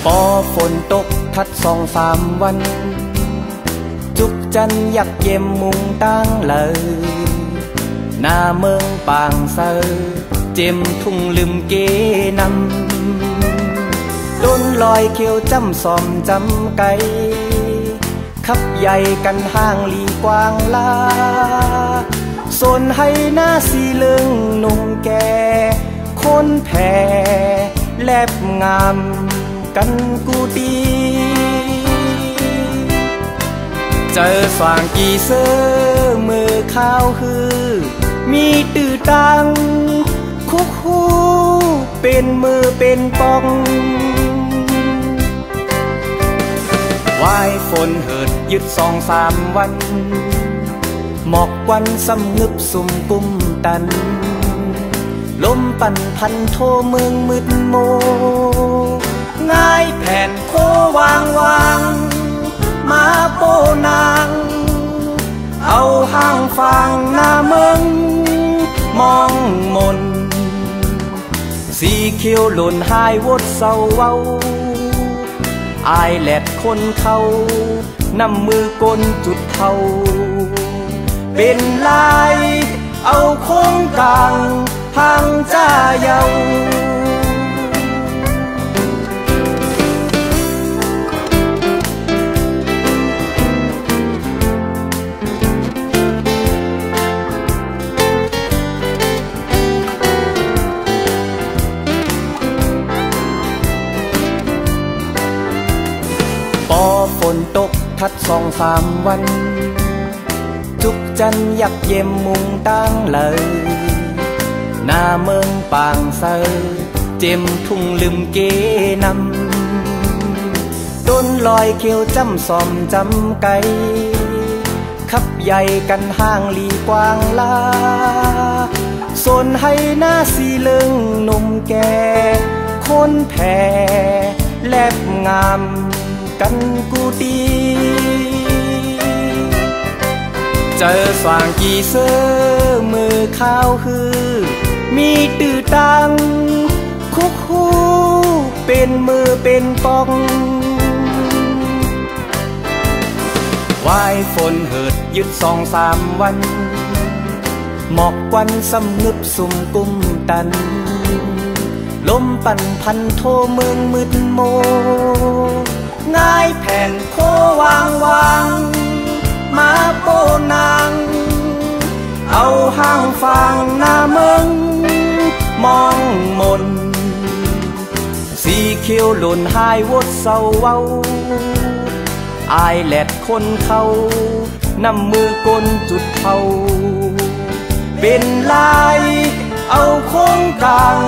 ปอฝนตกทัด2-3 วันจุกจันยักเยี่ยมมุงตั้งเลยหน้าเมืองปางเซอเจียมทุ่งลืมเกนำต้นลอยเขียวจำซอมจำไกขับใหญ่กันห้างลีกว้างลาโซนให้หน้าสีเลืองนุ่งแก่คนแผ่แลบงามกันกูดีเจอสว่างกี่เสื้อมือข้าวคือมีตื้อตังคุกคูเป็นมือเป็นปองวายฝนเหิดยึด2-3 วันหมอกควันสำนึบสุ่มกุมตันลมปั่นพันโทเมืองมืดโมง่ายแผ่นโควางมาโปนางเอาห้างฟางหน้าเมืองมองมนสีเขียวหล่นหายวดเศร้าเว้าอายแหลดคนเขานำมือกลจุดเทาเป็นลายเอาโค้งกลางพังจ้าเยาปอฝนตกทัด2-3 วันจุกจันยักเยี่ยมมุงตั้งเลยหน้าเมืองปางเซอเจียมทุ่งลืมเกนำต้นลอยเขียวจำซอมจำไกขับใหญ่กันห้างลีกว้างลาโซนให้หน้าสีเลืองนุ่มแก่คนแผ่แลบงามกันกูดีเจอสว่างกี่เสื้อมือข้าวคือมีตื้อตังคุกคูเป็นมือเป็นปองวายฝนเหิดยึด2-3 วันหมอกควันสำนึบสุ่มกุมตันลมปั่นพันโทเมืองมืดโมง่ายแผ่นโควางมาโปนางเอาห้างฟางหน้าเมืองมองมนสีเขียวหล่นหายวดเศร้าเว้าอายแหลดคนเขานำมือกลจุดเทาเป็นลายเอาโค้งกลาง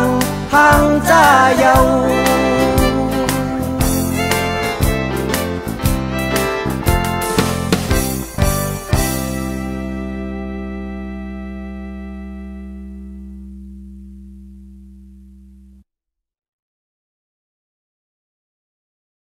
ห้างจ้าเยา